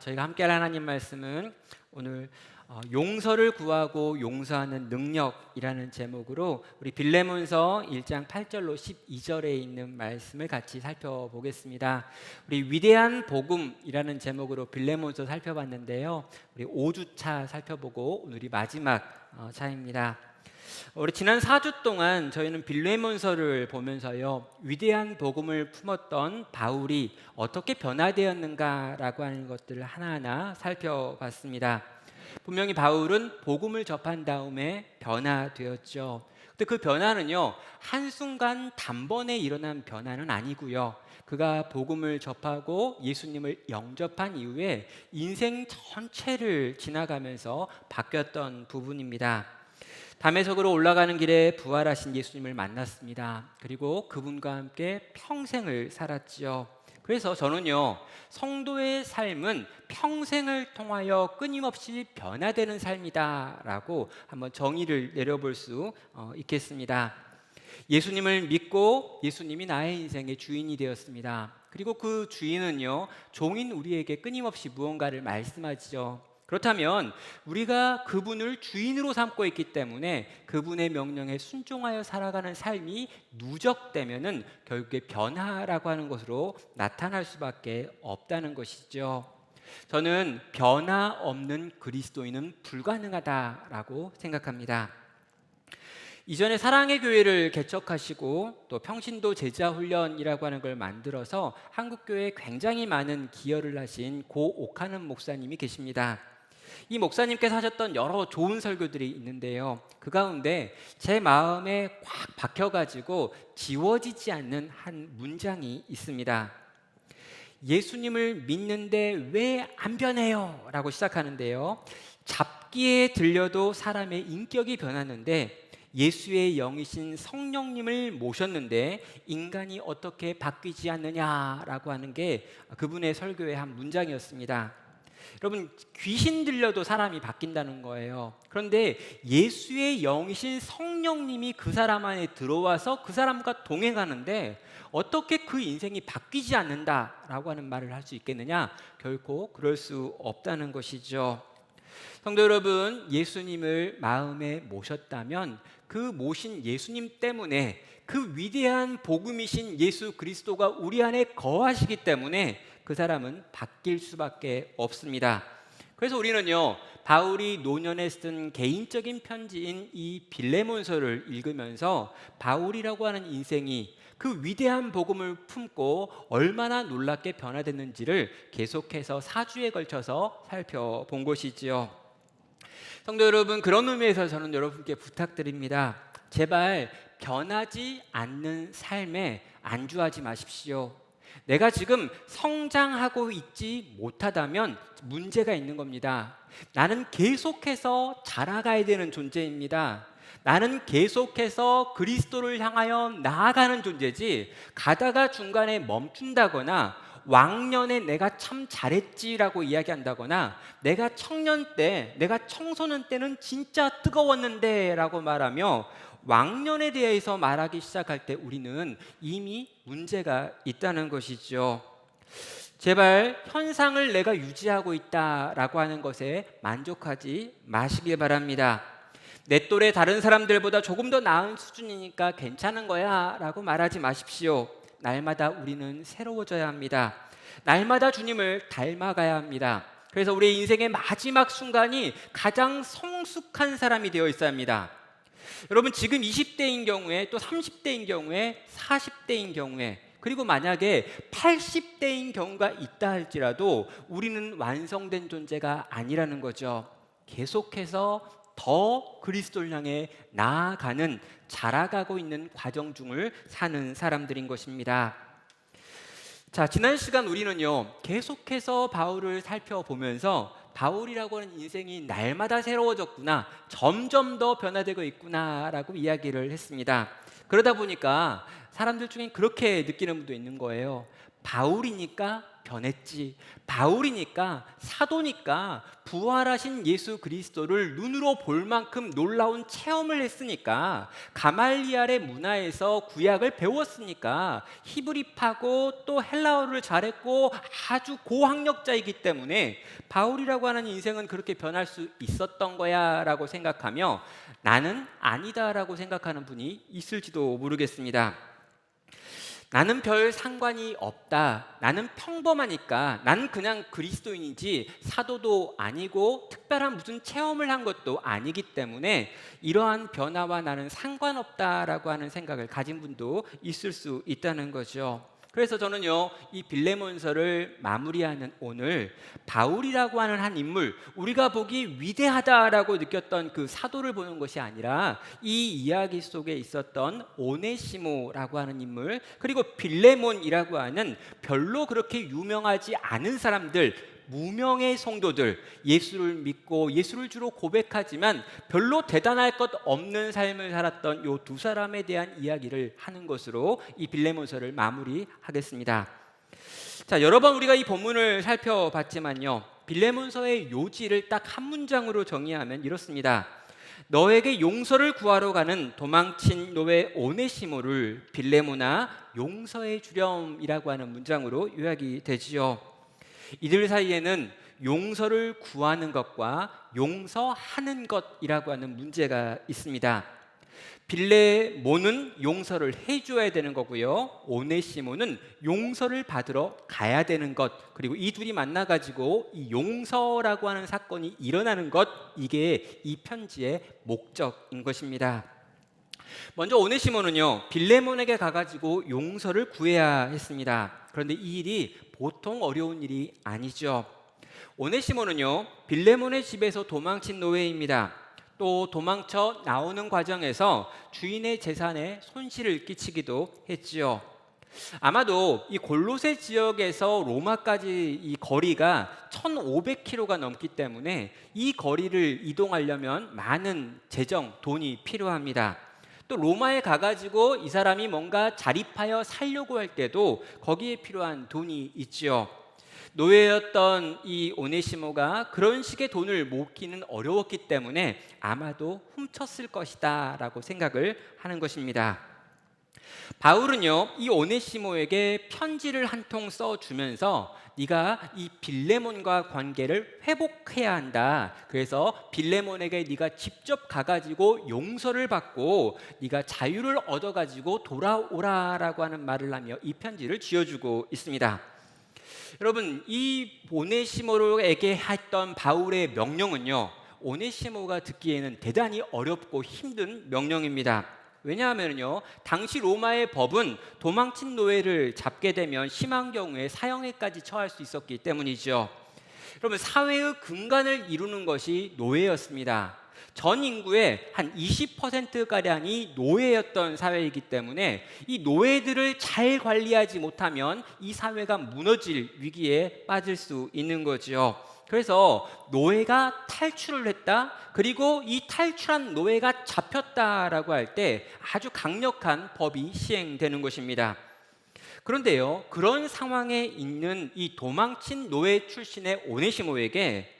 저희가 함께할 하나님 말씀은 오늘 용서를 구하고 용서하는 능력이라는 제목으로 우리 빌레몬서 1장 8절로 12절에 있는 말씀을 같이 살펴보겠습니다. 우리 위대한 복음이라는 제목으로 빌레몬서 살펴봤는데요. 우리 5주차 살펴보고 오늘이 마지막 차입니다. 우리 지난 4주 동안 저희는 빌레몬서를 보면서요, 위대한 복음을 품었던 바울이 어떻게 변화되었는가라고 하는 것들을 하나하나 살펴봤습니다. 분명히 바울은 복음을 접한 다음에 변화되었죠. 근데 그 변화는요, 한순간 단번에 일어난 변화는 아니고요, 그가 복음을 접하고 예수님을 영접한 이후에 인생 전체를 지나가면서 바뀌었던 부분입니다. 담에석으로 올라가는 길에 부활하신 예수님을 만났습니다. 그리고 그분과 함께 평생을 살았지요. 그래서 저는요, 성도의 삶은 평생을 통하여 끊임없이 변화되는 삶이다 라고 한번 정의를 내려볼 수 있겠습니다. 예수님을 믿고 예수님이 나의 인생의 주인이 되었습니다. 그리고 그 주인은요, 종인 우리에게 끊임없이 무언가를 말씀하죠. 그렇다면 우리가 그분을 주인으로 삼고 있기 때문에 그분의 명령에 순종하여 살아가는 삶이 누적되면은 결국에 변화라고 하는 것으로 나타날 수밖에 없다는 것이죠. 저는 변화 없는 그리스도인은 불가능하다라고 생각합니다. 이전에 사랑의 교회를 개척하시고 또 평신도 제자 훈련이라고 하는 걸 만들어서 한국교회에 굉장히 많은 기여를 하신 고 옥하는 목사님이 계십니다. 이 목사님께서 하셨던 여러 좋은 설교들이 있는데요, 그 가운데 제 마음에 꽉 박혀가지고 지워지지 않는 한 문장이 있습니다. 예수님을 믿는데 왜 안 변해요? 라고 시작하는데요, 잡기에 들려도 사람의 인격이 변하는데 예수의 영이신 성령님을 모셨는데 인간이 어떻게 바뀌지 않느냐라고 하는 게 그분의 설교의 한 문장이었습니다. 여러분, 귀신 들려도 사람이 바뀐다는 거예요. 그런데 예수의 영이신 성령님이 그 사람 안에 들어와서 그 사람과 동행하는데 어떻게 그 인생이 바뀌지 않는다라고 하는 말을 할 수 있겠느냐? 결코 그럴 수 없다는 것이죠. 성도 여러분, 예수님을 마음에 모셨다면 그 모신 예수님 때문에 그 위대한 복음이신 예수 그리스도가 우리 안에 거하시기 때문에 그 사람은 바뀔 수밖에 없습니다. 그래서 우리는요, 바울이 노년에 쓴 개인적인 편지인 이 빌레몬서를 읽으면서 바울이라고 하는 인생이 그 위대한 복음을 품고 얼마나 놀랍게 변화됐는지를 계속해서 4주에 걸쳐서 살펴본 것이지요. 성도 여러분, 그런 의미에서 저는 여러분께 부탁드립니다. 제발 변하지 않는 삶에 안주하지 마십시오. 내가 지금 성장하고 있지 못하다면 문제가 있는 겁니다. 나는 계속해서 자라가야 되는 존재입니다. 나는 계속해서 그리스도를 향하여 나아가는 존재지, 가다가 중간에 멈춘다거나 왕년에 내가 참 잘했지라고 이야기한다거나 내가 청년 때, 내가 청소년 때는 진짜 뜨거웠는데 라고 말하며 왕년에 대해서 말하기 시작할 때 우리는 이미 문제가 있다는 것이죠. 제발 현상을 내가 유지하고 있다라고 하는 것에 만족하지 마시길 바랍니다. 내 또래 다른 사람들보다 조금 더 나은 수준이니까 괜찮은 거야 라고 말하지 마십시오. 날마다 우리는 새로워져야 합니다. 날마다 주님을 닮아가야 합니다. 그래서 우리의 인생의 마지막 순간이 가장 성숙한 사람이 되어 있어야 합니다. 여러분, 지금 20대인 경우에, 또 30대인 경우에, 40대인 경우에, 그리고 만약에 80대인 경우가 있다 할지라도 우리는 완성된 존재가 아니라는 거죠. 계속해서 더 그리스도를 향해 나아가는, 자라가고 있는 과정 중을 사는 사람들인 것입니다. 자, 지난 시간 우리는요, 계속해서 바울을 살펴보면서 바울이라고 하는 인생이 날마다 새로워졌구나, 점점 더 변화되고 있구나라고 이야기를 했습니다. 그러다 보니까 사람들 중에 그렇게 느끼는 분도 있는 거예요. 바울이니까 변했지. 바울이니까, 사도니까 부활하신 예수 그리스도를 눈으로 볼 만큼 놀라운 체험을 했으니까, 가말리알의 문화에서 구약을 배웠으니까, 히브리파고 또 헬라어를 잘했고 아주 고학력자이기 때문에 바울이라고 하는 인생은 그렇게 변할 수 있었던 거야 라고 생각하며, 나는 아니다 라고 생각하는 분이 있을지도 모르겠습니다. 나는 별 상관이 없다. 나는 평범하니까, 나는 그냥 그리스도인이지 사도도 아니고 특별한 무슨 체험을 한 것도 아니기 때문에 이러한 변화와 나는 상관없다라고 하는 생각을 가진 분도 있을 수 있다는 거죠. 그래서 저는요, 이 빌레몬서를 마무리하는 오늘, 바울이라고 하는 한 인물, 우리가 보기 위대하다라고 느꼈던 그 사도를 보는 것이 아니라 이 이야기 속에 있었던 오네시모라고 하는 인물, 그리고 빌레몬이라고 하는 별로 그렇게 유명하지 않은 사람들, 무명의 성도들, 예수를 믿고 예수를 주로 고백하지만 별로 대단할 것 없는 삶을 살았던 이 두 사람에 대한 이야기를 하는 것으로 이 빌레몬서를 마무리하겠습니다. 자, 여러 번 우리가 이 본문을 살펴봤지만요, 빌레몬서의 요지를 딱 한 문장으로 정의하면 이렇습니다. 너에게 용서를 구하러 가는 도망친 노예 오네시모를 빌레몬아 용서해 주렴이라고 하는 문장으로 요약이 되지요. 이들 사이에는 용서를 구하는 것과 용서하는 것이라고 하는 문제가 있습니다. 빌레몬은 용서를 해줘야 되는 거고요, 오네시모는 용서를 받으러 가야 되는 것, 그리고 이 둘이 만나가지고 이 용서라고 하는 사건이 일어나는 것, 이게 이 편지의 목적인 것입니다. 먼저 오네시모는요, 빌레몬에게 가가지고 용서를 구해야 했습니다. 그런데 이 일이 보통 어려운 일이 아니죠. 오네시모는요, 빌레몬의 집에서 도망친 노예입니다. 또 도망쳐 나오는 과정에서 주인의 재산에 손실을 끼치기도 했지요. 아마도 이 골로새 지역에서 로마까지 이 거리가 1,500km가 넘기 때문에 이 거리를 이동하려면 많은 재정, 돈이 필요합니다. 또 로마에 가가지고 이 사람이 뭔가 자립하여 살려고 할 때도 거기에 필요한 돈이 있지요. 노예였던 이 오네시모가 그런 식의 돈을 모으기는 어려웠기 때문에 아마도 훔쳤을 것이다 라고 생각을 하는 것입니다. 바울은요, 이 오네시모에게 편지를 한 통 써주면서 네가 이 빌레몬과 관계를 회복해야 한다. 그래서 빌레몬에게 네가 직접 가가지고 용서를 받고 네가 자유를 얻어가지고 돌아오라라고 하는 말을 하며 이 편지를 쥐어주고 있습니다. 여러분, 이 오네시모에게 했던 바울의 명령은요, 오네시모가 듣기에는 대단히 어렵고 힘든 명령입니다. 왜냐하면요, 당시 로마의 법은 도망친 노예를 잡게 되면 심한 경우에 사형에까지 처할 수 있었기 때문이죠. 그러면 사회의 근간을 이루는 것이 노예였습니다. 전 인구의 한 20%가량이 노예였던 사회이기 때문에 이 노예들을 잘 관리하지 못하면 이 사회가 무너질 위기에 빠질 수 있는 거죠. 그래서 노예가 탈출을 했다, 그리고 이 탈출한 노예가 잡혔다라고 할 때 아주 강력한 법이 시행되는 것입니다. 그런데요, 그런 상황에 있는 이 도망친 노예 출신의 오네시모에게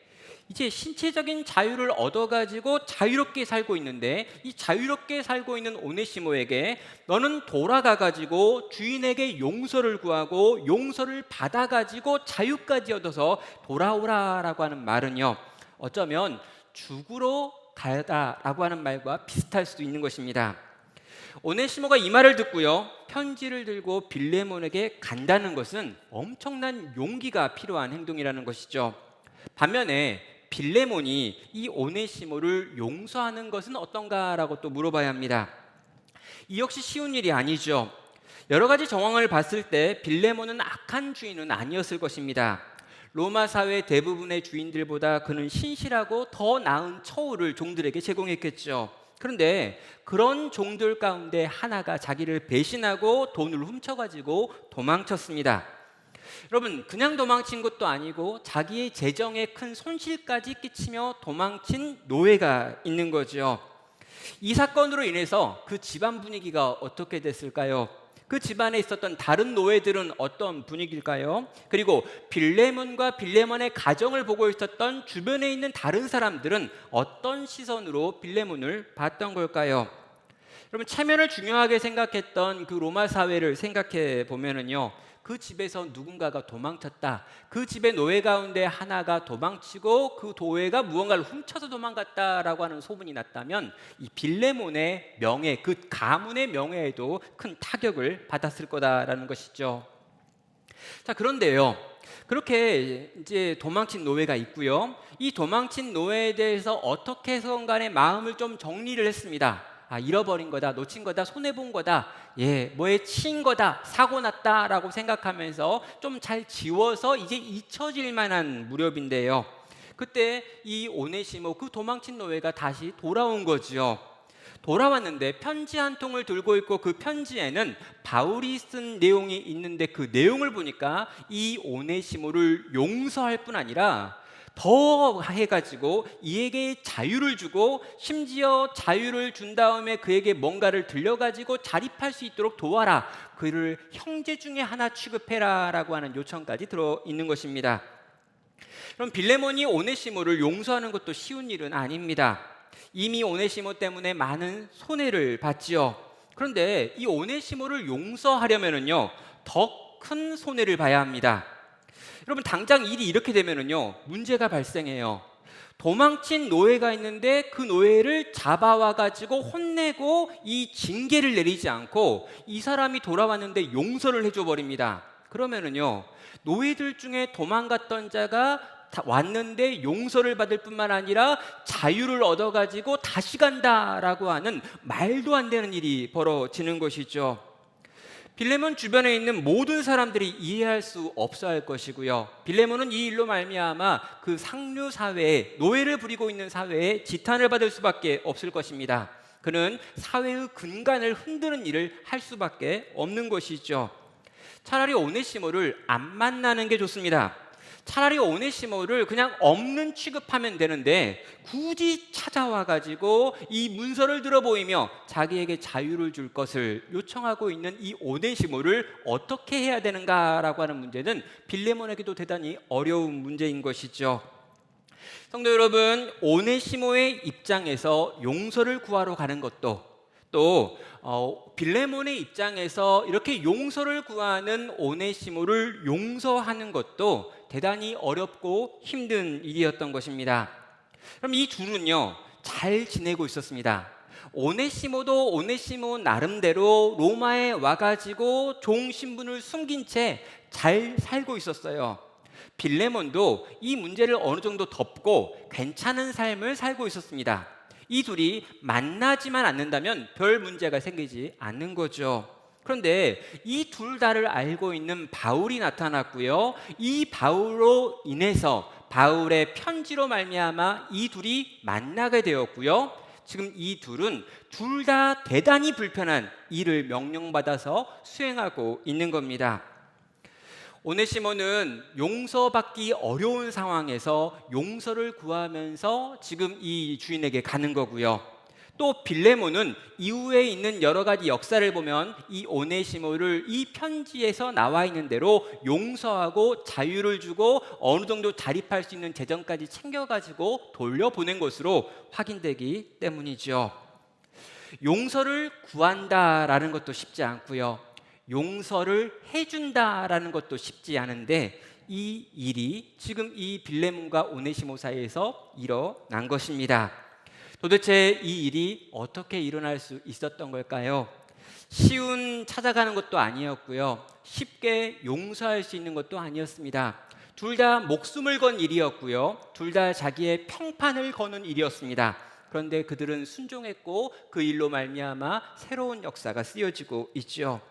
이제 신체적인 자유를 얻어가지고 자유롭게 살고 있는데, 이 자유롭게 살고 있는 오네시모에게 너는 돌아가가지고 주인에게 용서를 구하고 용서를 받아가지고 자유까지 얻어서 돌아오라라고 하는 말은요, 어쩌면 죽으러 가다라고 하는 말과 비슷할 수도 있는 것입니다. 오네시모가 이 말을 듣고요, 편지를 들고 빌레몬에게 간다는 것은 엄청난 용기가 필요한 행동이라는 것이죠. 반면에 빌레몬이 이 오네시모를 용서하는 것은 어떤가라고 또 물어봐야 합니다. 이 역시 쉬운 일이 아니죠. 여러 가지 정황을 봤을 때 빌레몬은 악한 주인은 아니었을 것입니다. 로마 사회 대부분의 주인들보다 그는 신실하고 더 나은 처우를 종들에게 제공했겠죠. 그런데 그런 종들 가운데 하나가 자기를 배신하고 돈을 훔쳐가지고 도망쳤습니다. 여러분, 그냥 도망친 것도 아니고 자기의 재정에 큰 손실까지 끼치며 도망친 노예가 있는 거죠. 이 사건으로 인해서 그 집안 분위기가 어떻게 됐을까요? 그 집안에 있었던 다른 노예들은 어떤 분위기일까요? 그리고 빌레몬과 빌레몬의 가정을 보고 있었던 주변에 있는 다른 사람들은 어떤 시선으로 빌레몬을 봤던 걸까요? 여러분, 체면을 중요하게 생각했던 그 로마 사회를 생각해 보면은요, 그 집에서 누군가가 도망쳤다, 그 집의 노예 가운데 하나가 도망치고 그 노예가 무언가를 훔쳐서 도망갔다라고 하는 소문이 났다면 이 빌레몬의 명예, 그 가문의 명예에도 큰 타격을 받았을 거다라는 것이죠. 자, 그런데요, 그렇게 이제 도망친 노예가 있고요, 이 도망친 노예에 대해서 어떻게 해서건 간에 마음을 좀 정리를 했습니다. 잃어버린 거다, 놓친 거다, 손해본 거다, 뭐에 치인 거다, 사고 났다라고 생각하면서 좀 잘 지워서 이제 잊혀질 만한 무렵인데요, 그때 이 오네시모, 그 도망친 노예가 다시 돌아온 거지요. 돌아왔는데 편지 한 통을 들고 있고, 그 편지에는 바울이 쓴 내용이 있는데, 그 내용을 보니까 이 오네시모를 용서할 뿐 아니라 더 해가지고 이에게 자유를 주고, 심지어 자유를 준 다음에 그에게 뭔가를 들려가지고 자립할 수 있도록 도와라, 그를 형제 중에 하나 취급해라 라고 하는 요청까지 들어있는 것입니다. 그럼 빌레몬이 오네시모를 용서하는 것도 쉬운 일은 아닙니다. 이미 오네시모 때문에 많은 손해를 봤지요. 그런데 이 오네시모를 용서하려면은요, 더 큰 손해를 봐야 합니다. 여러분, 당장 일이 이렇게 되면은요, 문제가 발생해요. 도망친 노예가 있는데 그 노예를 잡아와 가지고 혼내고 이 징계를 내리지 않고 이 사람이 돌아왔는데 용서를 해줘 버립니다. 그러면은요, 노예들 중에 도망갔던 자가 왔는데 용서를 받을 뿐만 아니라 자유를 얻어 가지고 다시 간다라고 하는 말도 안 되는 일이 벌어지는 것이죠. 빌레몬 주변에 있는 모든 사람들이 이해할 수 없어 할 것이고요, 빌레몬은 이 일로 말미암아 그 상류 사회에, 노예를 부리고 있는 사회에 지탄을 받을 수밖에 없을 것입니다. 그는 사회의 근간을 흔드는 일을 할 수밖에 없는 것이죠. 차라리 오네시모를 안 만나는 게 좋습니다. 차라리 오네시모를 그냥 없는 취급하면 되는데, 굳이 찾아와 가지고 이 문서를 들어 보이며 자기에게 자유를 줄 것을 요청하고 있는 이 오네시모를 어떻게 해야 되는가라고 하는 문제는 빌레몬에게도 대단히 어려운 문제인 것이죠. 성도 여러분, 오네시모의 입장에서 용서를 구하러 가는 것도, 또 빌레몬의 입장에서 이렇게 용서를 구하는 오네시모를 용서하는 것도 대단히 어렵고 힘든 일이었던 것입니다. 그럼 이 둘은요, 잘 지내고 있었습니다. 오네시모도 오네시모 나름대로 로마에 와가지고 종 신분을 숨긴 채 잘 살고 있었어요. 빌레몬도 이 문제를 어느 정도 덮고 괜찮은 삶을 살고 있었습니다. 이 둘이 만나지만 않는다면 별 문제가 생기지 않는 거죠. 그런데 이 둘 다를 알고 있는 바울이 나타났고요, 이 바울로 인해서, 바울의 편지로 말미암아 이 둘이 만나게 되었고요, 지금 이 둘은 둘 다 대단히 불편한 일을 명령받아서 수행하고 있는 겁니다. 오네시모는 용서받기 어려운 상황에서 용서를 구하면서 지금 이 주인에게 가는 거고요, 또 빌레몬은 이후에 있는 여러 가지 역사를 보면 이 오네시모를 이 편지에서 나와 있는 대로 용서하고 자유를 주고 어느 정도 자립할 수 있는 재정까지 챙겨가지고 돌려보낸 것으로 확인되기 때문이죠. 용서를 구한다라는 것도 쉽지 않고요, 용서를 해준다라는 것도 쉽지 않은데, 이 일이 지금 이 빌레몬과 오네시모 사이에서 일어난 것입니다. 도대체 이 일이 어떻게 일어날 수 있었던 걸까요? 쉬운 찾아가는 것도 아니었고요, 쉽게 용서할 수 있는 것도 아니었습니다. 둘 다 목숨을 건 일이었고요, 둘 다 자기의 평판을 거는 일이었습니다. 그런데 그들은 순종했고 그 일로 말미암아 새로운 역사가 쓰여지고 있죠.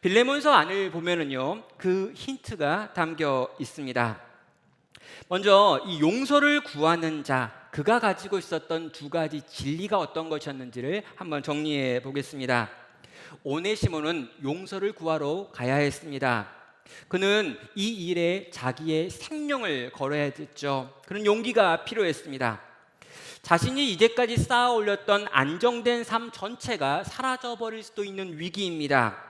빌레몬서 안을 보면은요, 그 힌트가 담겨 있습니다. 먼저 이 용서를 구하는 자, 그가 가지고 있었던 두 가지 진리가 어떤 것이었는지를 한번 정리해 보겠습니다. 오네시모는 용서를 구하러 가야 했습니다. 그는 이 일에 자기의 생명을 걸어야 했죠. 그런 용기가 필요했습니다. 자신이 이제까지 쌓아 올렸던 안정된 삶 전체가 사라져버릴 수도 있는 위기입니다.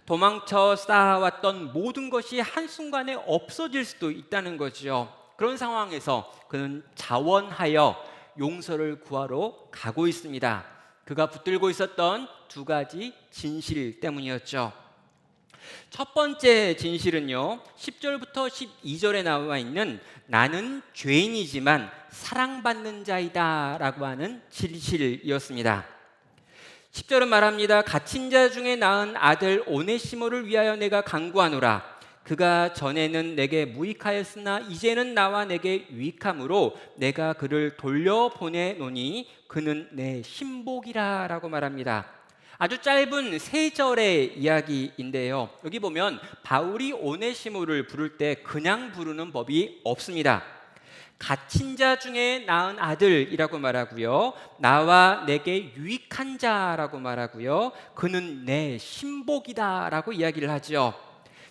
도망쳐 쌓아왔던 모든 것이 한순간에 없어질 수도 있다는 거죠. 그런 상황에서 그는 자원하여 용서를 구하러 가고 있습니다. 그가 붙들고 있었던 두 가지 진실 때문이었죠. 첫 번째 진실은요, 10절부터 12절에 나와 있는 나는 죄인이지만 사랑받는 자이다 라고 하는 진실이었습니다. 10절은 말합니다. 갇힌 자 중에 낳은 아들 오네시모를 위하여 내가 간구하노라. 그가 전에는 내게 무익하였으나 이제는 나와 내게 유익함으로 내가 그를 돌려보내노니 그는 내 신복이라 라고 말합니다. 아주 짧은 세 절의 이야기인데요. 여기 보면 바울이 오네시모를 부를 때 그냥 부르는 법이 없습니다. 갇힌 자 중에 낳은 아들이라고 말하고요, 나와 내게 유익한 자라고 말하고요, 그는 내 신복이다라고 이야기를 하죠.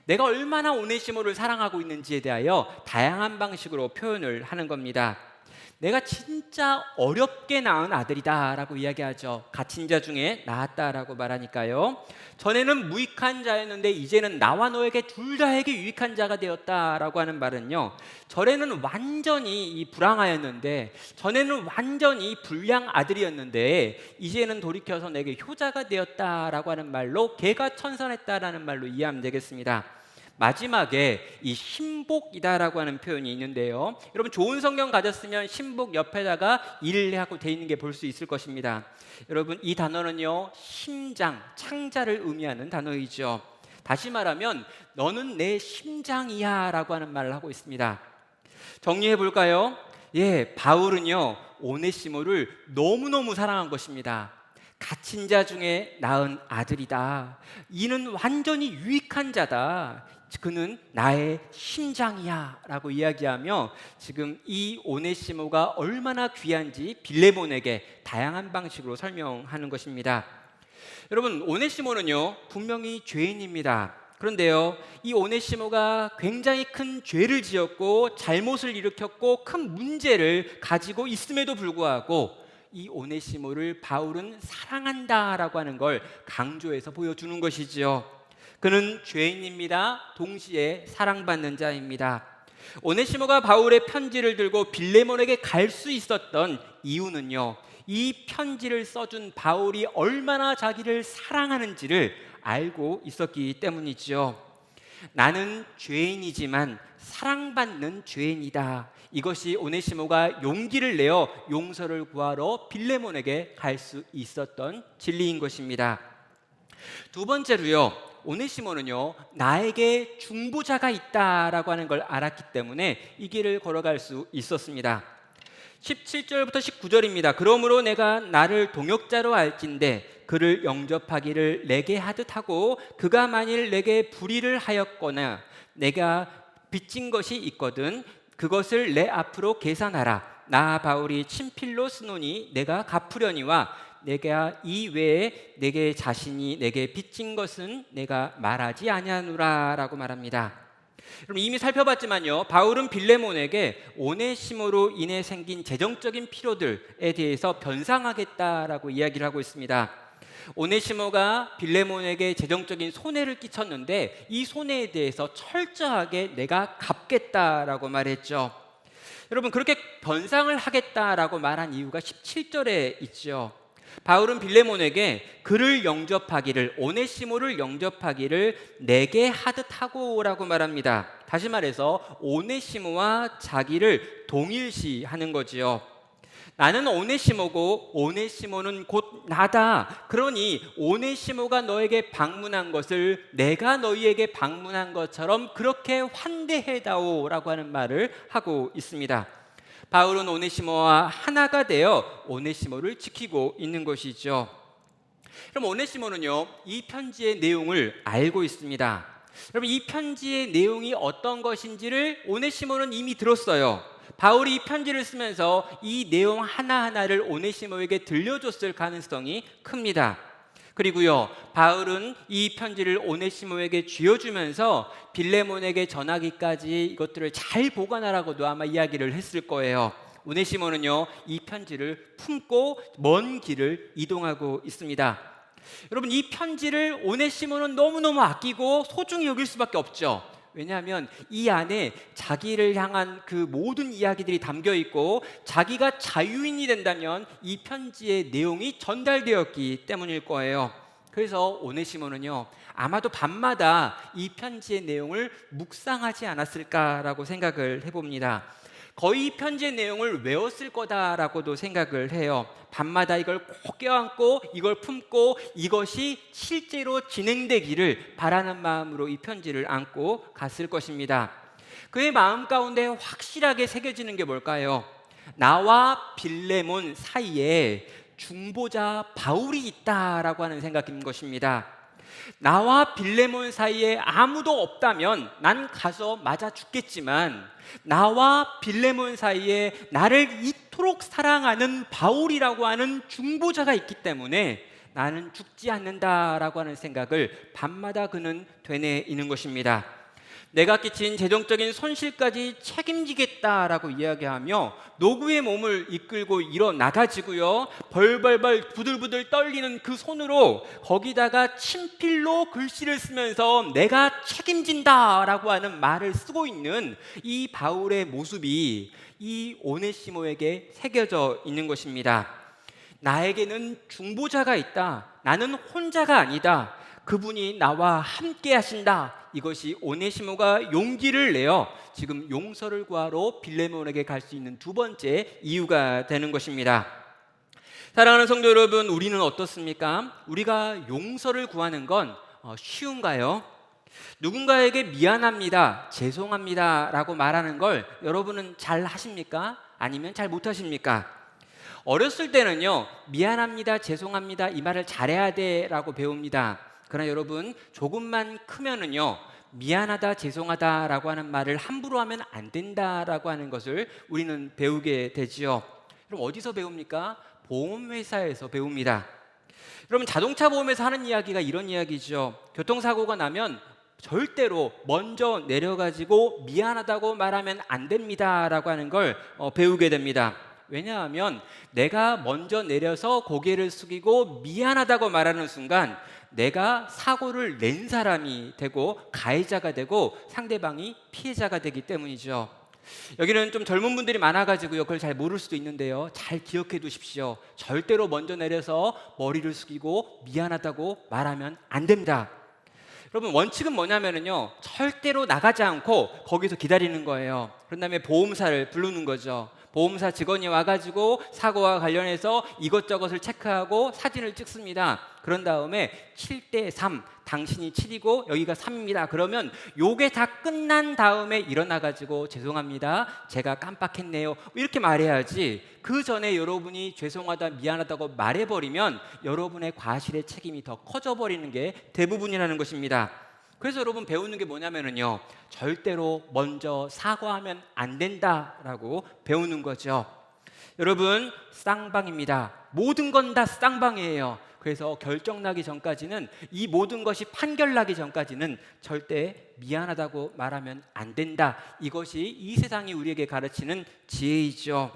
내가 얼마나 오네시모를 사랑하고 있는지에 대하여 다양한 방식으로 표현을 하는 겁니다. 내가 진짜 어렵게 낳은 아들이다 라고 이야기하죠. 갇힌 자 중에 낳았다라고 말하니까요. 전에는 무익한 자였는데 이제는 나와 너에게 둘 다에게 유익한 자가 되었다라고 하는 말은요, 전에는 완전히 불황하였는데, 전에는 완전히 불량 아들이었는데 이제는 돌이켜서 내게 효자가 되었다라고 하는 말로 개가천선했다라는 말로 이해하면 되겠습니다. 마지막에 이 신복이다라고 하는 표현이 있는데요, 여러분 좋은 성경 가졌으면 신복 옆에다가 일하고 돼 있는 게 볼 수 있을 것입니다. 여러분 이 단어는요, 심장, 창자를 의미하는 단어이죠. 다시 말하면 너는 내 심장이야 라고 하는 말을 하고 있습니다. 정리해 볼까요? 바울은요 오네시모를 너무너무 사랑한 것입니다. 갇힌 자 중에 낳은 아들이다. 이는 완전히 유익한 자다. 그는 나의 심장이야 라고 이야기하며 지금 이 오네시모가 얼마나 귀한지 빌레몬에게 다양한 방식으로 설명하는 것입니다. 여러분 오네시모는요 분명히 죄인입니다. 그런데요, 이 오네시모가 굉장히 큰 죄를 지었고 잘못을 일으켰고 큰 문제를 가지고 있음에도 불구하고 이 오네시모를 바울은 사랑한다라고 하는 걸 강조해서 보여주는 것이지요. 그는 죄인입니다. 동시에 사랑받는 자입니다. 오네시모가 바울의 편지를 들고 빌레몬에게 갈 수 있었던 이유는요, 이 편지를 써준 바울이 얼마나 자기를 사랑하는지를 알고 있었기 때문이지요. 나는 죄인이지만 사랑받는 죄인이다. 이것이 오네시모가 용기를 내어 용서를 구하러 빌레몬에게 갈 수 있었던 진리인 것입니다. 두 번째로요, 오네시모는요 나에게 중보자가 있다라고 하는 걸 알았기 때문에 이 길을 걸어갈 수 있었습니다. 17절부터 19절입니다. 그러므로 내가 나를 동역자로 알진대 그를 영접하기를 내게 하듯 하고 그가 만일 내게 불의를 하였거나 내가 빚진 것이 있거든 그것을 내 앞으로 계산하라. 나 바울이 친필로 쓰노니 내가 갚으려니와 내가 이 외에 내게 자신이 내게 빚진 것은 내가 말하지 아니하노라 라고 말합니다. 그럼 이미 살펴봤지만요, 바울은 빌레몬에게 오네시모로 인해 생긴 재정적인 필요들에 대해서 변상하겠다라고 이야기를 하고 있습니다. 오네시모가 빌레몬에게 재정적인 손해를 끼쳤는데 이 손해에 대해서 철저하게 내가 갚겠다라고 말했죠. 여러분 그렇게 변상을 하겠다라고 말한 이유가 17절에 있죠. 바울은 빌레몬에게 그를 영접하기를, 오네시모를 영접하기를 내게 하듯 하고 라고 말합니다. 다시 말해서 오네시모와 자기를 동일시하는 거지요. 나는 오네시모고 오네시모는 곧 나다. 그러니 오네시모가 너에게 방문한 것을 내가 너희에게 방문한 것처럼 그렇게 환대해다오 라고 하는 말을 하고 있습니다. 바울은 오네시모와 하나가 되어 오네시모를 지키고 있는 것이죠. 그럼 오네시모는요 이 편지의 내용을 알고 있습니다. 여러분 이 편지의 내용이 어떤 것인지를 오네시모는 이미 들었어요. 바울이 이 편지를 쓰면서 이 내용 하나하나를 오네시모에게 들려줬을 가능성이 큽니다. 그리고요 바울은 이 편지를 오네시모에게 쥐어주면서 빌레몬에게 전하기까지 이것들을 잘 보관하라고도 아마 이야기를 했을 거예요. 오네시모는요 이 편지를 품고 먼 길을 이동하고 있습니다. 여러분, 이 편지를 오네시모는 너무너무 아끼고 소중히 여길 수밖에 없죠. 왜냐하면 이 안에 자기를 향한 그 모든 이야기들이 담겨 있고 자기가 자유인이 된다면 이 편지의 내용이 전달되었기 때문일 거예요. 그래서 오네시모는요, 아마도 밤마다 이 편지의 내용을 묵상하지 않았을까라고 생각을 해봅니다. 거의 이 편지의 내용을 외웠을 거다라고도 생각을 해요. 밤마다 이걸 꼭 껴안고 이걸 품고 이것이 실제로 진행되기를 바라는 마음으로 이 편지를 안고 갔을 것입니다. 그의 마음 가운데 확실하게 새겨지는 게 뭘까요? 나와 빌레몬 사이에 중보자 바울이 있다라고 하는 생각인 것입니다. 나와 빌레몬 사이에 아무도 없다면 난 가서 맞아 죽겠지만, 나와 빌레몬 사이에 나를 이토록 사랑하는 바울이라고 하는 중보자가 있기 때문에 나는 죽지 않는다라고 하는 생각을 밤마다 그는 되뇌이는 것입니다. 내가 끼친 재정적인 손실까지 책임지겠다라고 이야기하며 노구의 몸을 이끌고 일어나가지고요, 벌벌벌 부들부들 떨리는 그 손으로 거기다가 친필로 글씨를 쓰면서 내가 책임진다라고 하는 말을 쓰고 있는 이 바울의 모습이 이 오네시모에게 새겨져 있는 것입니다. 나에게는 중보자가 있다. 나는 혼자가 아니다. 그분이 나와 함께 하신다. 이것이 오네시모가 용기를 내어 지금 용서를 구하러 빌레몬에게 갈 수 있는 두 번째 이유가 되는 것입니다. 사랑하는 성도 여러분, 우리는 어떻습니까? 우리가 용서를 구하는 건 쉬운가요? 누군가에게 미안합니다, 죄송합니다 라고 말하는 걸 여러분은 잘 하십니까? 아니면 잘 못하십니까? 어렸을 때는요, 미안합니다, 죄송합니다 이 말을 잘해야 돼 라고 배웁니다. 그러나 여러분, 조금만 크면은요, 미안하다, 죄송하다 라고 하는 말을 함부로 하면 안 된다라고 하는 것을 우리는 배우게 되지요. 그럼 어디서 배웁니까? 보험회사에서 배웁니다. 여러분, 자동차 보험에서 하는 이야기가 이런 이야기죠. 교통사고가 나면 절대로 먼저 내려가지고 미안하다고 말하면 안 됩니다 라고 하는 걸 배우게 됩니다. 왜냐하면 내가 먼저 내려서 고개를 숙이고 미안하다고 말하는 순간 내가 사고를 낸 사람이 되고 가해자가 되고 상대방이 피해자가 되기 때문이죠. 여기는 좀 젊은 분들이 많아가지고요, 그걸 잘 모를 수도 있는데요, 잘 기억해 두십시오. 절대로 먼저 내려서 머리를 숙이고 미안하다고 말하면 안 됩니다. 여러분, 원칙은 뭐냐면요, 절대로 나가지 않고 거기서 기다리는 거예요. 그런 다음에 보험사를 부르는 거죠. 보험사 직원이 와가지고 사고와 관련해서 이것저것을 체크하고 사진을 찍습니다. 그런 다음에 7대3, 당신이 7이고 여기가 3입니다. 그러면 요게 다 끝난 다음에 일어나가지고 죄송합니다, 제가 깜빡했네요 이렇게 말해야지, 그 전에 여러분이 죄송하다, 미안하다고 말해버리면 여러분의 과실의 책임이 더 커져버리는 게 대부분이라는 것입니다. 그래서 여러분, 배우는 게 뭐냐면요, 절대로 먼저 사과하면 안 된다라고 배우는 거죠. 여러분, 쌍방입니다. 모든 건 다 쌍방이에요. 그래서 결정 나기 전까지는, 이 모든 것이 판결 나기 전까지는 절대 미안하다고 말하면 안 된다. 이것이 이 세상이 우리에게 가르치는 지혜이죠.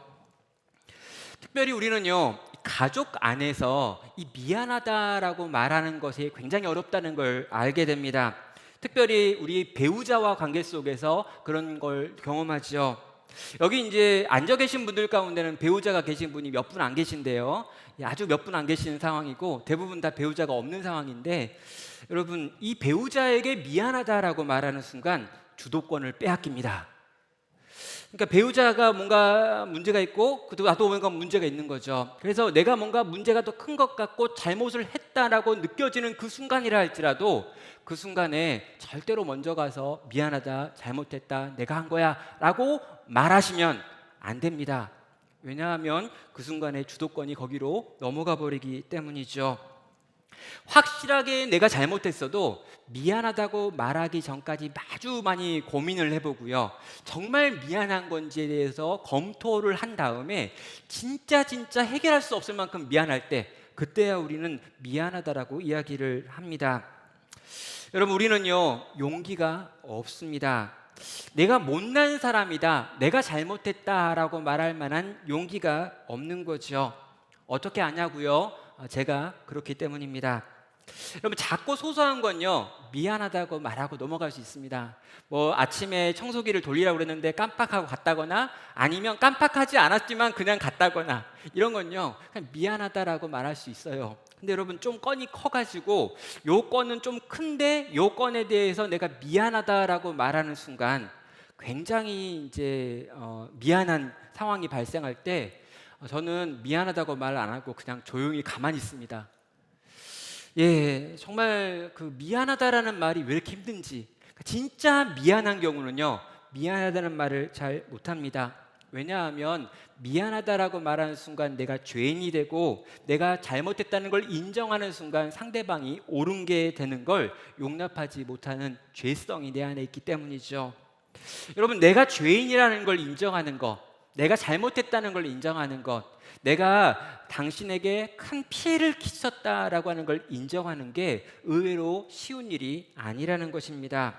특별히 우리는요, 가족 안에서 이 미안하다라고 말하는 것이 굉장히 어렵다는 걸 알게 됩니다. 특별히 우리 배우자와 관계 속에서 그런 걸 경험하죠. 여기 이제 앉아 계신 분들 가운데는 배우자가 계신 분이 몇 분 안 계신데요, 아주 몇 분 안 계시는 상황이고 대부분 다 배우자가 없는 상황인데, 여러분, 이 배우자에게 미안하다라고 말하는 순간 주도권을 빼앗깁니다. 그러니까 배우자가 뭔가 문제가 있고 나도 뭔가 문제가 있는 거죠. 그래서 내가 뭔가 문제가 더 큰 것 같고 잘못을 했다라고 느껴지는 그 순간이라 할지라도 그 순간에 절대로 먼저 가서 미안하다, 잘못했다, 내가 한 거야 라고 말하시면 안 됩니다. 왜냐하면 그 순간에 주도권이 거기로 넘어가 버리기 때문이죠. 확실하게 내가 잘못했어도 미안하다고 말하기 전까지 아주 많이 고민을 해보고요, 정말 미안한 건지에 대해서 검토를 한 다음에 진짜 해결할 수 없을 만큼 미안할 때, 그때야 우리는 미안하다라고 이야기를 합니다. 여러분, 우리는요, 용기가 없습니다. 내가 못난 사람이다, 내가 잘못했다라고 말할 만한 용기가 없는 거죠. 어떻게 아냐고요? 제가 그렇기 때문입니다. 여러분, 작고 소소한 건요, 미안하다고 말하고 넘어갈 수 있습니다. 뭐 아침에 청소기를 돌리라고 그랬는데 깜빡하고 갔다거나, 아니면 깜빡하지 않았지만 그냥 갔다거나, 이런 건요 그냥 미안하다라고 말할 수 있어요. 근데 여러분, 좀 건이 커가지고 요 건은 좀 큰데 요 건에 대해서 내가 미안하다라고 말하는 순간 굉장히 이제 미안한 상황이 발생할 때 저는 미안하다고 말 안 하고 그냥 조용히 가만히 있습니다. 예, 정말 그 미안하다라는 말이 왜 이렇게 힘든지, 진짜 미안한 경우는요, 미안하다는 말을 잘 못합니다. 왜냐하면 미안하다라고 말하는 순간 내가 죄인이 되고 내가 잘못했다는 걸 인정하는 순간 상대방이 옳은 게 되는 걸 용납하지 못하는 죄성이 내 안에 있기 때문이죠. 여러분, 내가 죄인이라는 걸 인정하는 것, 내가 잘못했다는 걸 인정하는 것, 내가 당신에게 큰 피해를 끼쳤다라고 하는 걸 인정하는 게 의외로 쉬운 일이 아니라는 것입니다.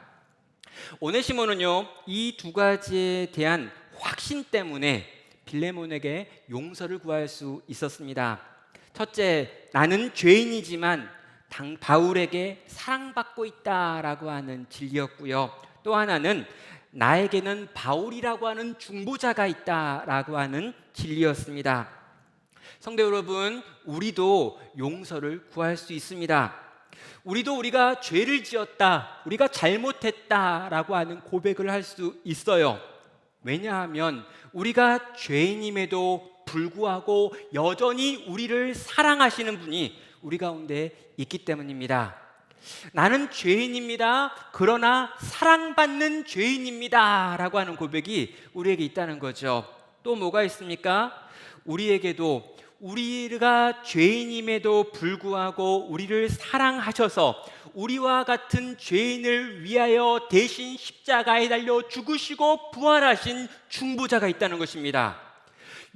오네시모는요, 이 두 가지에 대한 확신 때문에 빌레몬에게 용서를 구할 수 있었습니다. 첫째, 나는 죄인이지만 바울에게 사랑받고 있다라고 하는 진리였고요. 또 하나는 나에게는 바울이라고 하는 중보자가 있다라고 하는 진리였습니다. 성도 여러분, 우리도 용서를 구할 수 있습니다. 우리도 우리가 죄를 지었다, 우리가 잘못했다라고 하는 고백을 할 수 있어요. 왜냐하면 우리가 죄인임에도 불구하고 여전히 우리를 사랑하시는 분이 우리 가운데 있기 때문입니다. 나는 죄인입니다, 그러나 사랑받는 죄인입니다 라고 하는 고백이 우리에게 있다는 거죠. 또 뭐가 있습니까? 우리에게도 우리가 죄인임에도 불구하고 우리를 사랑하셔서 우리와 같은 죄인을 위하여 대신 십자가에 달려 죽으시고 부활하신 중보자가 있다는 것입니다.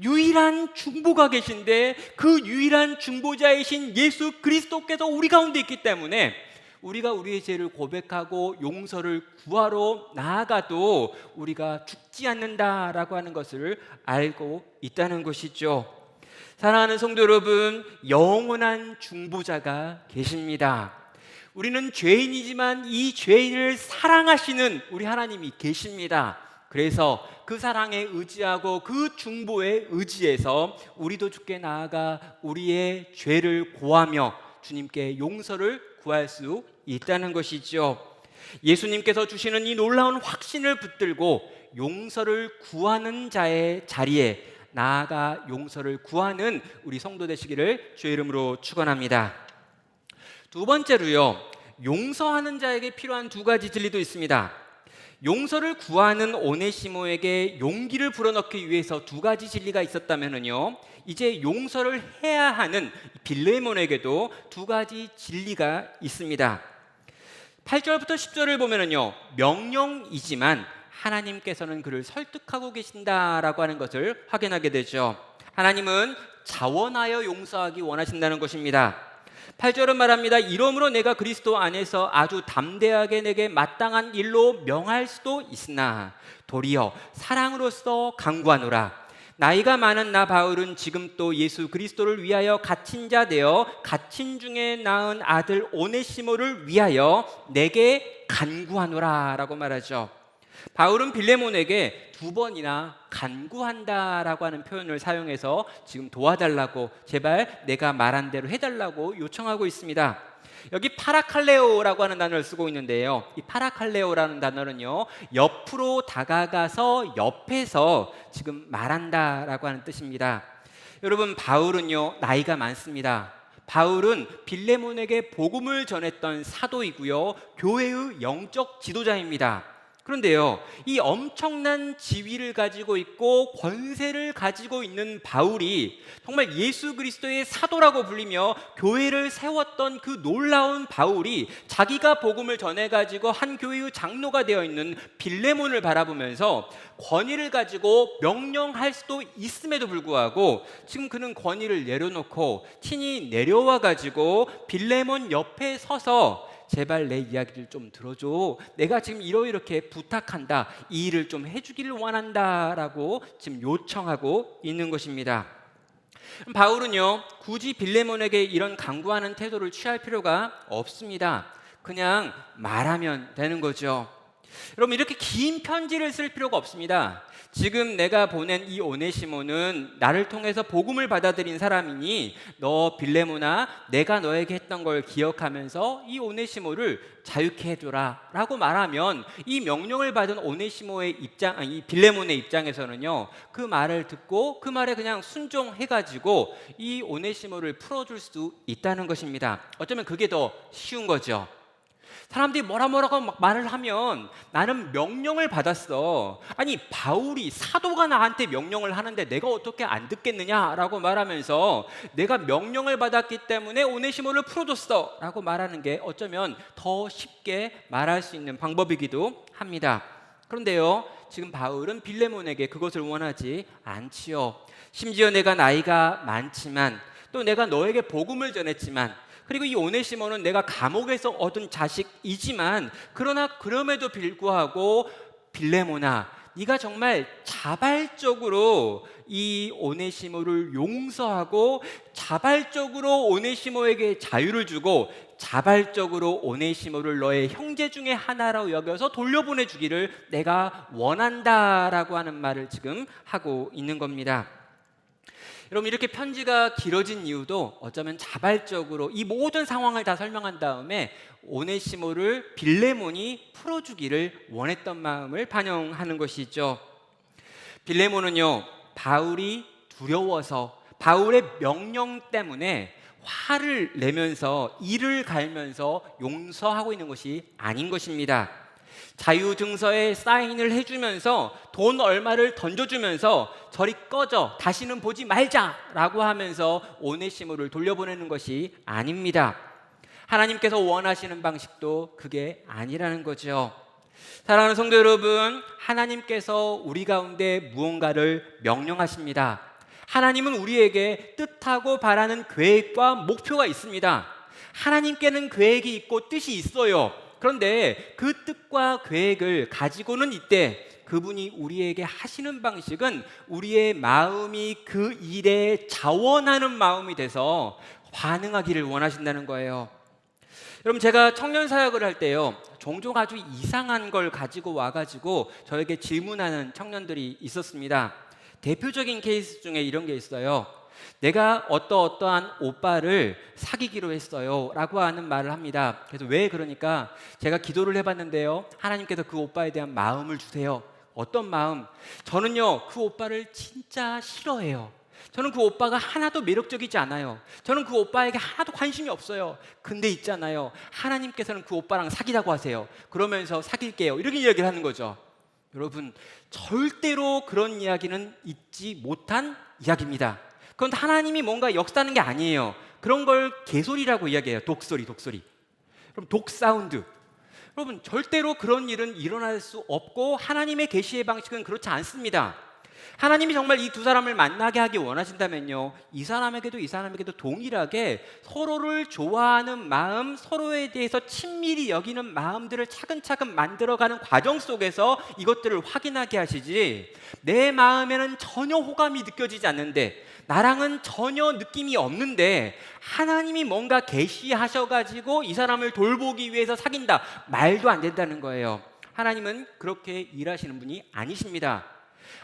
유일한 중보가 계신데 그 유일한 중보자이신 예수 그리스도께서 우리 가운데 있기 때문에 우리가 우리의 죄를 고백하고 용서를 구하러 나아가도 우리가 죽지 않는다라고 하는 것을 알고 있다는 것이죠. 사랑하는 성도 여러분, 영원한 중보자가 계십니다. 우리는 죄인이지만 이 죄인을 사랑하시는 우리 하나님이 계십니다. 그래서 그 사랑에 의지하고 그 중보에 의지해서 우리도 주께 나아가 우리의 죄를 고하며 주님께 용서를 구할 수 있다는 것이죠. 예수님께서 주시는 이 놀라운 확신을 붙들고 용서를 구하는 자의 자리에 나아가 용서를 구하는 우리 성도 되시기를 주의 이름으로 축원합니다. 두 번째로요, 용서하는 자에게 필요한 두 가지 진리도 있습니다. 용서를 구하는 오네시모에게 용기를 불어넣기 위해서 두 가지 진리가 있었다면요, 이제 용서를 해야 하는 빌레몬에게도 두 가지 진리가 있습니다. 8절부터 10절을 보면요, 명령이지만 하나님께서는 그를 설득하고 계신다라고 하는 것을 확인하게 되죠. 하나님은 자원하여 용서하기 원하신다는 것입니다. 8절은 말합니다. 이러므로 내가 그리스도 안에서 아주 담대하게 내게 마땅한 일로 명할 수도 있으나 도리어 사랑으로서 강구하노라. 나이가 많은 나 바울은 지금 또 예수 그리스도를 위하여 갇힌 자 되어 갇힌 중에 낳은 아들 오네시모를 위하여 내게 간구하노라 라고 말하죠. 바울은 빌레몬에게 두 번이나 간구한다라고 하는 표현을 사용해서 지금 도와달라고, 제발 내가 말한 대로 해달라고 요청하고 있습니다. 여기 파라칼레오라고 하는 단어를 쓰고 있는데요, 이 파라칼레오라는 단어는요, 옆으로 다가가서 옆에서 지금 말한다라고 하는 뜻입니다. 여러분, 바울은요 나이가 많습니다. 바울은 빌레몬에게 복음을 전했던 사도이고요, 교회의 영적 지도자입니다. 그런데요, 이 엄청난 지위를 가지고 있고 권세를 가지고 있는 바울이 정말 예수 그리스도의 사도라고 불리며 교회를 세웠던 그 놀라운 바울이 자기가 복음을 전해가지고 한 교회의 장로가 되어 있는 빌레몬을 바라보면서 권위를 가지고 명령할 수도 있음에도 불구하고 지금 그는 권위를 내려놓고 친히 내려와가지고 빌레몬 옆에 서서 제발 내 이야기를 좀 들어줘, 내가 지금 이렇게 부탁한다, 이 일을 좀 해주기를 원한다 라고 지금 요청하고 있는 것입니다. 바울은요, 굳이 빌레몬에게 이런 강구하는 태도를 취할 필요가 없습니다. 그냥 말하면 되는 거죠. 여러분, 이렇게 긴 편지를 쓸 필요가 없습니다. 지금 내가 보낸 이 오네시모는 나를 통해서 복음을 받아들인 사람이니 너 빌레몬아, 내가 너에게 했던 걸 기억하면서 이 오네시모를 자유케 해줘라 라고 말하면, 이 명령을 받은 오네시모의 이 빌레몬의 입장에서는요, 그 말을 듣고 그 말에 그냥 순종해가지고 이 오네시모를 풀어줄 수 있다는 것입니다. 어쩌면 그게 더 쉬운 거죠. 사람들이 뭐라고 막 말을 하면 나는 명령을 받았어. 아니, 바울이 사도가 나한테 명령을 하는데 내가 어떻게 안 듣겠느냐라고 말하면서 내가 명령을 받았기 때문에 오네시모를 풀어줬어 라고 말하는 게 어쩌면 더 쉽게 말할 수 있는 방법이기도 합니다. 그런데요, 지금 바울은 빌레몬에게 그것을 원하지 않지요. 심지어 내가 나이가 많지만, 또 내가 너에게 복음을 전했지만, 그리고 이 오네시모는 내가 감옥에서 얻은 자식이지만, 그러나 그럼에도 불구하고 빌레몬아, 네가 정말 자발적으로 이 오네시모를 용서하고 자발적으로 오네시모에게 자유를 주고 자발적으로 오네시모를 너의 형제 중에 하나로 여겨서 돌려보내주기를 내가 원한다라고 하는 말을 지금 하고 있는 겁니다. 여러분, 이렇게 편지가 길어진 이유도 어쩌면 자발적으로 이 모든 상황을 다 설명한 다음에 오네시모를 빌레몬이 풀어주기를 원했던 마음을 반영하는 것이죠. 빌레몬은요, 바울이 두려워서 바울의 명령 때문에 화를 내면서 이를 갈면서 용서하고 있는 것이 아닌 것입니다. 자유증서에 사인을 해주면서 돈 얼마를 던져주면서 저리 꺼져, 다시는 보지 말자라고 하면서 오네시모를 돌려보내는 것이 아닙니다. 하나님께서 원하시는 방식도 그게 아니라는 거죠. 사랑하는 성도 여러분, 하나님께서 우리 가운데 무언가를 명령하십니다. 하나님은 우리에게 뜻하고 바라는 계획과 목표가 있습니다. 하나님께는 계획이 있고 뜻이 있어요. 그런데 그 뜻과 계획을 가지고는 이때 그분이 우리에게 하시는 방식은 우리의 마음이 그 일에 자원하는 마음이 돼서 반응하기를 원하신다는 거예요. 여러분, 제가 청년 사역을 할 때요, 종종 아주 이상한 걸 가지고 와가지고 저에게 질문하는 청년들이 있었습니다. 대표적인 케이스 중에 이런 게 있어요. 내가 어떠한 오빠를 사귀기로 했어요 라고 하는 말을 합니다. 그래서 왜 그러니까 제가 기도를 해봤는데요, 하나님께서 그 오빠에 대한 마음을 주세요. 어떤 마음? 저는요, 그 오빠를 진짜 싫어해요. 저는 그 오빠가 하나도 매력적이지 않아요. 저는 그 오빠에게 하나도 관심이 없어요. 근데 있잖아요, 하나님께서는 그 오빠랑 사귀라고 하세요. 그러면서 사귈게요, 이렇게 이야기를 하는 거죠. 여러분, 절대로 그런 이야기는 있지 못한 이야기입니다. 그건 하나님이 뭔가 역사하는 게 아니에요. 그런 걸 개소리라고 이야기해요. 독소리. 그럼 독사운드. 여러분, 절대로 그런 일은 일어날 수 없고 하나님의 계시의 방식은 그렇지 않습니다. 하나님이 정말 이 두 사람을 만나게 하기 원하신다면요, 이 사람에게도 동일하게 서로를 좋아하는 마음, 서로에 대해서 친밀히 여기는 마음들을 차근차근 만들어가는 과정 속에서 이것들을 확인하게 하시지, 내 마음에는 전혀 호감이 느껴지지 않는데, 나랑은 전혀 느낌이 없는데 하나님이 뭔가 계시하셔가지고 이 사람을 돌보기 위해서 사귄다, 말도 안 된다는 거예요. 하나님은 그렇게 일하시는 분이 아니십니다.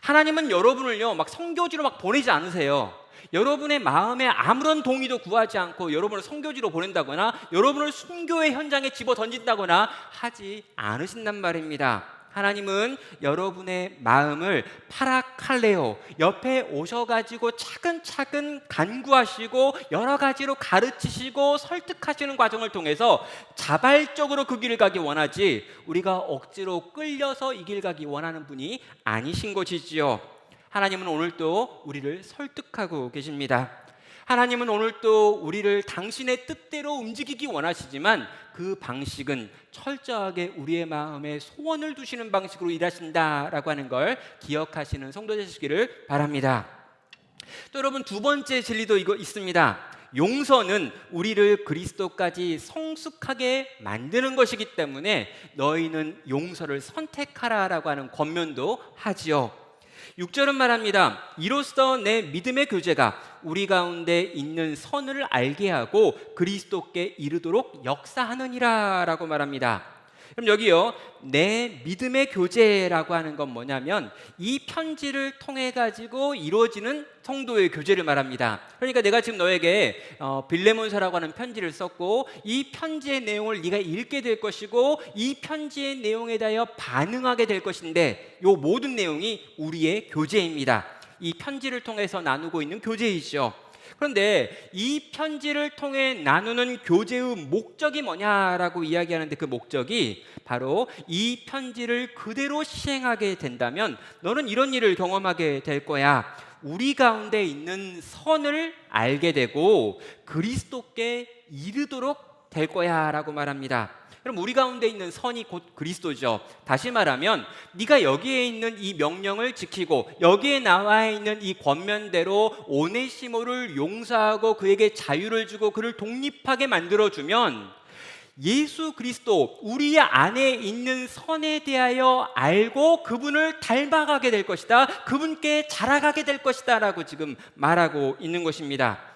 하나님은 여러분을요, 막 선교지로 막 보내지 않으세요. 여러분의 마음에 아무런 동의도 구하지 않고 여러분을 선교지로 보낸다거나 여러분을 순교의 현장에 집어 던진다거나 하지 않으신단 말입니다. 하나님은 여러분의 마음을 파라칼레오, 옆에 오셔가지고 차근차근 간구하시고 여러 가지로 가르치시고 설득하시는 과정을 통해서 자발적으로 그 길을 가기 원하지, 우리가 억지로 끌려서 이 길 가기 원하는 분이 아니신 것이지요. 하나님은 오늘도 우리를 설득하고 계십니다. 하나님은 오늘도 우리를 당신의 뜻대로 움직이기 원하시지만 그 방식은 철저하게 우리의 마음에 소원을 두시는 방식으로 일하신다라고 하는 걸 기억하시는 성도 되시기를 바랍니다. 또 여러분, 두 번째 진리도 이거 있습니다. 용서는 우리를 그리스도까지 성숙하게 만드는 것이기 때문에 너희는 용서를 선택하라라고 하는 권면도 하지요. 6절은 말합니다. 이로써 내 믿음의 교제가 우리 가운데 있는 선을 알게 하고 그리스도께 이르도록 역사하느니라 라고 말합니다. 그럼 여기요, 내 믿음의 교제라고 하는 건 뭐냐면 이 편지를 통해 가지고 이루어지는 성도의 교제를 말합니다. 그러니까 내가 지금 너에게 빌레몬서라고 하는 편지를 썼고 이 편지의 내용을 네가 읽게 될 것이고 이 편지의 내용에 대하여 반응하게 될 것인데 이 모든 내용이 우리의 교제입니다. 이 편지를 통해서 나누고 있는 교제이죠. 그런데 이 편지를 통해 나누는 교제의 목적이 뭐냐라고 이야기하는데 그 목적이 바로 이 편지를 그대로 시행하게 된다면 너는 이런 일을 경험하게 될 거야. 우리 가운데 있는 선을 알게 되고 그리스도께 이르도록 될 거야 라고 말합니다. 그럼 우리 가운데 있는 선이 곧 그리스도죠. 다시 말하면 네가 여기에 있는 이 명령을 지키고 여기에 나와 있는 이 권면대로 오네시모를 용서하고 그에게 자유를 주고 그를 독립하게 만들어주면 예수 그리스도 우리 안에 있는 선에 대하여 알고 그분을 닮아가게 될 것이다. 그분께 자라가게 될 것이다 라고 지금 말하고 있는 것입니다.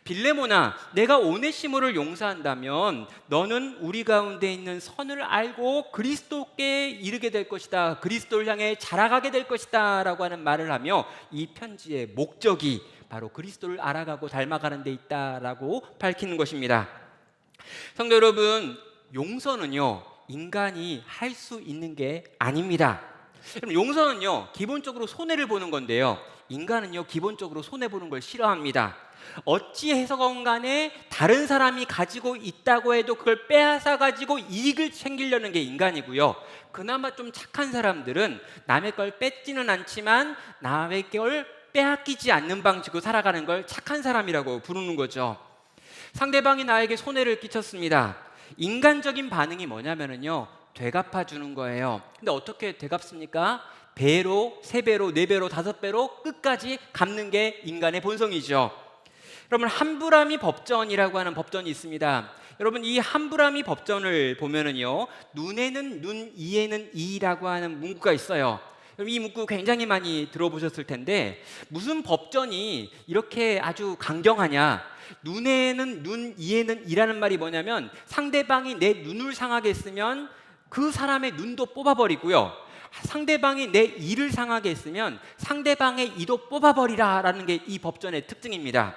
빌레몬아, 내가 오네시모를 용서한다면 너는 우리 가운데 있는 선을 알고 그리스도께 이르게 될 것이다. 그리스도를 향해 자라가게 될 것이다 라고 하는 말을 하며 이 편지의 목적이 바로 그리스도를 알아가고 닮아가는 데 있다라고 밝히는 것입니다. 성도 여러분, 용서는요 인간이 할 수 있는 게 아닙니다. 그럼 용서는요 기본적으로 손해를 보는 건데요, 인간은요 기본적으로 손해보는 걸 싫어합니다. 어찌 해서건 간에 다른 사람이 가지고 있다고 해도 그걸 빼앗아 가지고 이익을 챙기려는 게 인간이고요, 그나마 좀 착한 사람들은 남의 걸 뺏지는 않지만 남의 걸 빼앗기지 않는 방식으로 살아가는 걸 착한 사람이라고 부르는 거죠. 상대방이 나에게 손해를 끼쳤습니다. 인간적인 반응이 뭐냐면요 되갚아 주는 거예요. 근데 어떻게 되갚습니까? 배로, 3배로, 4배로, 5배로 끝까지 갚는 게 인간의 본성이죠. 여러분, 함부라미 법전이라고 하는 법전이 있습니다. 여러분, 이 함부라미 법전을 보면은요 눈에는 눈, 이에는 이라고 하는 문구가 있어요. 이 문구 굉장히 많이 들어보셨을 텐데 무슨 법전이 이렇게 아주 강경하냐? 눈에는 눈, 이에는 이라는 말이 뭐냐면 상대방이 내 눈을 상하게 했으면 그 사람의 눈도 뽑아버리고요, 상대방이 내 이를 상하게 했으면 상대방의 이도 뽑아버리라 라는 게 이 법전의 특징입니다.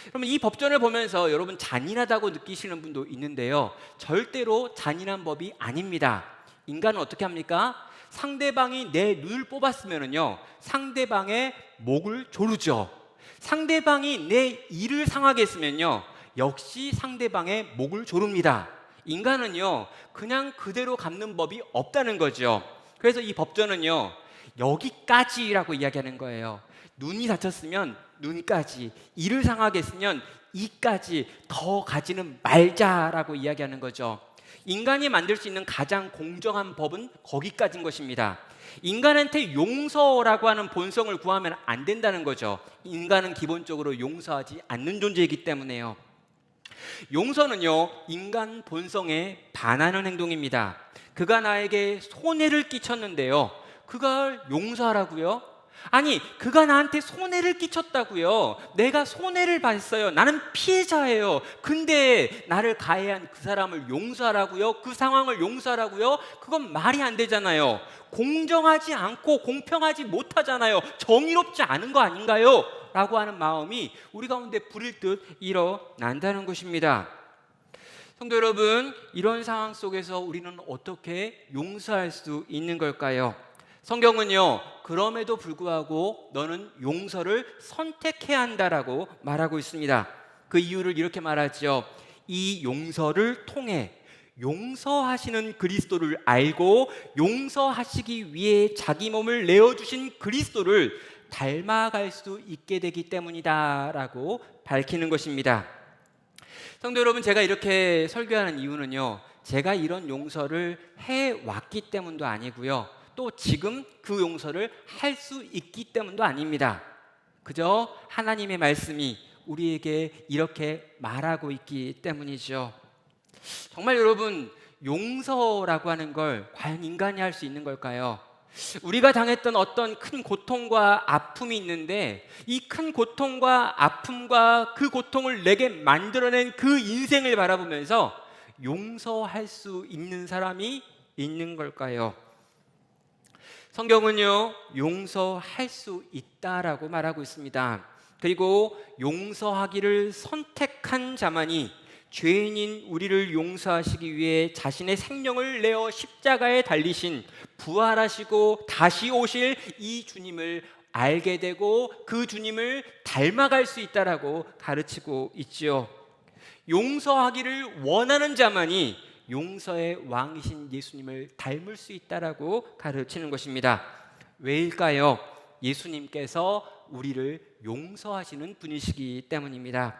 그러면 이 법전을 보면서 여러분 잔인하다고 느끼시는 분도 있는데요, 절대로 잔인한 법이 아닙니다. 인간은 어떻게 합니까? 상대방이 내 눈을 뽑았으면요 상대방의 목을 조르죠. 상대방이 내 이를 상하게 했으면요 역시 상대방의 목을 조릅니다. 인간은요 그냥 그대로 갚는 법이 없다는 거죠. 그래서 이 법전은요 여기까지라고 이야기하는 거예요. 눈이 다쳤으면 눈까지, 이를 상하게 했으면 이까지, 더 가지는 말자라고 이야기하는 거죠. 인간이 만들 수 있는 가장 공정한 법은 거기까지인 것입니다. 인간한테 용서라고 하는 본성을 구하면 안 된다는 거죠. 인간은 기본적으로 용서하지 않는 존재이기 때문에요. 용서는요 인간 본성에 반하는 행동입니다. 그가 나에게 손해를 끼쳤는데요, 그걸 용서하라고요? 아니, 그가 나한테 손해를 끼쳤다고요. 내가 손해를 봤어요. 나는 피해자예요. 근데 나를 가해한 그 사람을 용서하라고요? 그 상황을 용서하라고요? 그건 말이 안 되잖아요. 공정하지 않고 공평하지 못하잖아요. 정의롭지 않은 거 아닌가요? 라고 하는 마음이 우리 가운데 불일 듯 일어난다는 것입니다. 성도 여러분, 이런 상황 속에서 우리는 어떻게 용서할 수 있는 걸까요? 성경은요 그럼에도 불구하고 너는 용서를 선택해야 한다라고 말하고 있습니다. 그 이유를 이렇게 말하죠. 이 용서를 통해 용서하시는 그리스도를 알고 용서하시기 위해 자기 몸을 내어주신 그리스도를 닮아갈 수 있게 되기 때문이다 라고 밝히는 것입니다. 성도 여러분, 제가 이렇게 설교하는 이유는요 제가 이런 용서를 해왔기 때문도 아니고요, 또 지금 그 용서를 할 수 있기 때문도 아닙니다. 그저 하나님의 말씀이 우리에게 이렇게 말하고 있기 때문이죠. 정말 여러분, 용서라고 하는 걸 과연 인간이 할 수 있는 걸까요? 우리가 당했던 어떤 큰 고통과 아픔이 있는데 이 큰 고통과 아픔과 그 고통을 내게 만들어낸 그 인생을 바라보면서 용서할 수 있는 사람이 있는 걸까요? 성경은요, 용서할 수 있다라고 말하고 있습니다. 그리고 용서하기를 선택한 자만이 죄인인 우리를 용서하시기 위해 자신의 생명을 내어 십자가에 달리신 부활하시고 다시 오실 이 주님을 알게 되고 그 주님을 닮아갈 수 있다라고 가르치고 있지요. 용서하기를 원하는 자만이 용서의 왕이신 예수님을 닮을 수 있다라고 가르치는 것입니다. 왜일까요? 예수님께서 우리를 용서하시는 분이시기 때문입니다.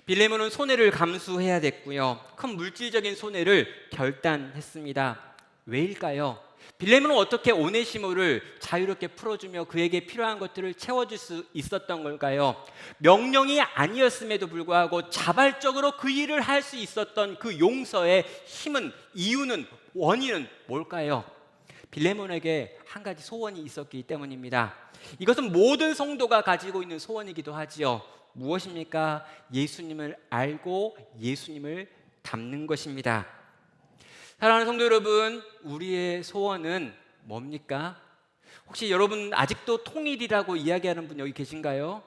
빌레몬은 손해를 감수해야 됐고요. 큰 물질적인 손해를 결단했습니다. 왜일까요? 빌레몬은 어떻게 오네시모를 자유롭게 풀어주며 그에게 필요한 것들을 채워줄 수 있었던 걸까요? 명령이 아니었음에도 불구하고 자발적으로 그 일을 할 수 있었던 그 용서의 힘은, 이유는, 원인은 뭘까요? 빌레몬에게 한 가지 소원이 있었기 때문입니다. 이것은 모든 성도가 가지고 있는 소원이기도 하지요. 무엇입니까? 예수님을 알고 예수님을 닮는 것입니다. 사랑하는 성도 여러분, 우리의 소원은 뭡니까? 혹시 여러분 아직도 통일이라고 이야기하는 분 여기 계신가요?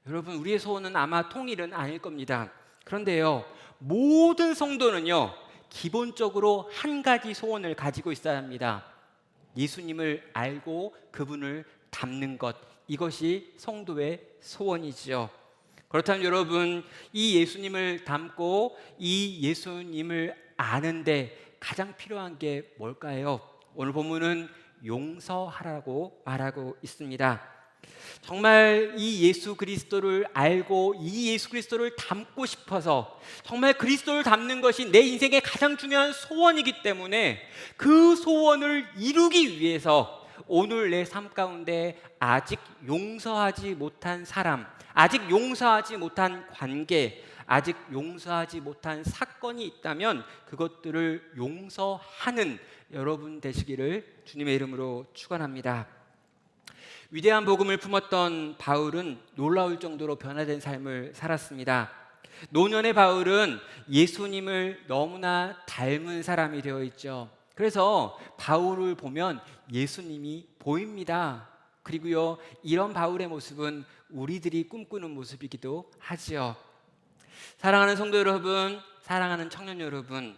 여러분, 우리의 소원은 아마 통일은 아닐 겁니다. 그런데요, 모든 성도는요, 기본적으로 한 가지 소원을 가지고 있어야 합니다. 예수님을 알고 그분을 닮는 것, 이것이 성도의 소원이지요. 그렇다면 여러분, 이 예수님을 닮고 이 예수님을 아는데 가장 필요한 게 뭘까요? 오늘 본문은 용서하라고 말하고 있습니다. 정말 이 예수 그리스도를 알고 이 예수 그리스도를 닮고 싶어서 정말 그리스도를 닮는 것이 내 인생의 가장 중요한 소원이기 때문에 그 소원을 이루기 위해서 오늘 내 삶 가운데 아직 용서하지 못한 사람, 아직 용서하지 못한 관계, 아직 용서하지 못한 사건이 있다면 그것들을 용서하는 여러분 되시기를 주님의 이름으로 축원합니다. 위대한 복음을 품었던 바울은 놀라울 정도로 변화된 삶을 살았습니다. 노년의 바울은 예수님을 너무나 닮은 사람이 되어 있죠. 그래서 바울을 보면 예수님이 보입니다. 그리고요, 이런 바울의 모습은 우리들이 꿈꾸는 모습이기도 하지요. 사랑하는 성도 여러분, 사랑하는 청년 여러분,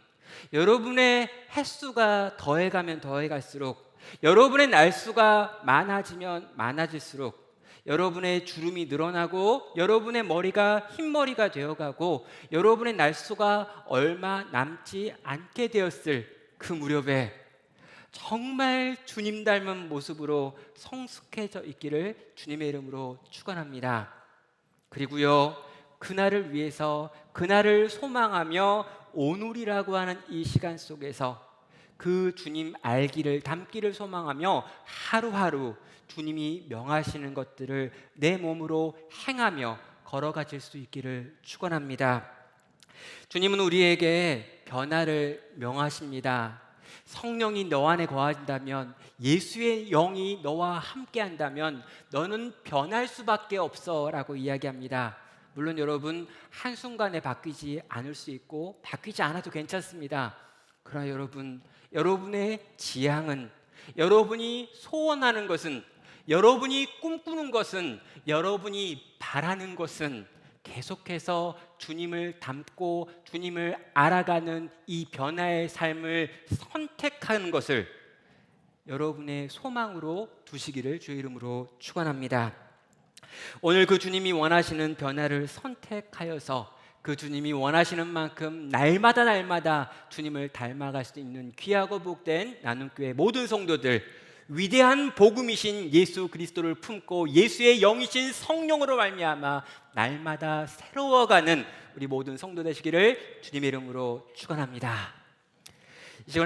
여러분의 횟수가 더해가면 더해갈수록, 여러분의 날수가 많아지면 많아질수록 여러분의 주름이 늘어나고 여러분의 머리가 흰머리가 되어가고 여러분의 날수가 얼마 남지 않게 되었을 그 무렵에 정말 주님 닮은 모습으로 성숙해져 있기를 주님의 이름으로 축원합니다. 그리고요, 그날을 위해서, 그날을 소망하며 오늘이라고 하는 이 시간 속에서 그 주님 알기를, 닮기를 소망하며 하루하루 주님이 명하시는 것들을 내 몸으로 행하며 걸어가실 수 있기를 축원합니다. 주님은 우리에게 변화를 명하십니다. 성령이 너 안에 거하신다면, 예수의 영이 너와 함께 한다면 너는 변할 수밖에 없어 라고 이야기합니다. 물론 여러분, 한순간에 바뀌지 않을 수 있고 바뀌지 않아도 괜찮습니다. 그러나 여러분, 여러분의 지향은, 여러분이 소원하는 것은, 여러분이 꿈꾸는 것은, 여러분이 바라는 것은 계속해서 주님을 닮고 주님을 알아가는 이 변화의 삶을 선택하는 것을 여러분의 소망으로 두시기를 주의 이름으로 축원합니다. 오늘 그 주님이 원하시는 변화를 선택하여서 그 주님이 원하시는 만큼 날마다 날마다 주님을 닮아갈 수 있는 귀하고 복된 나눔교회 모든 성도들, 위대한 복음이신 예수 그리스도를 품고 예수의 영이신 성령으로 말미암아 날마다 새로워가는 우리 모든 성도 되시기를 주님의 이름으로 축원합니다.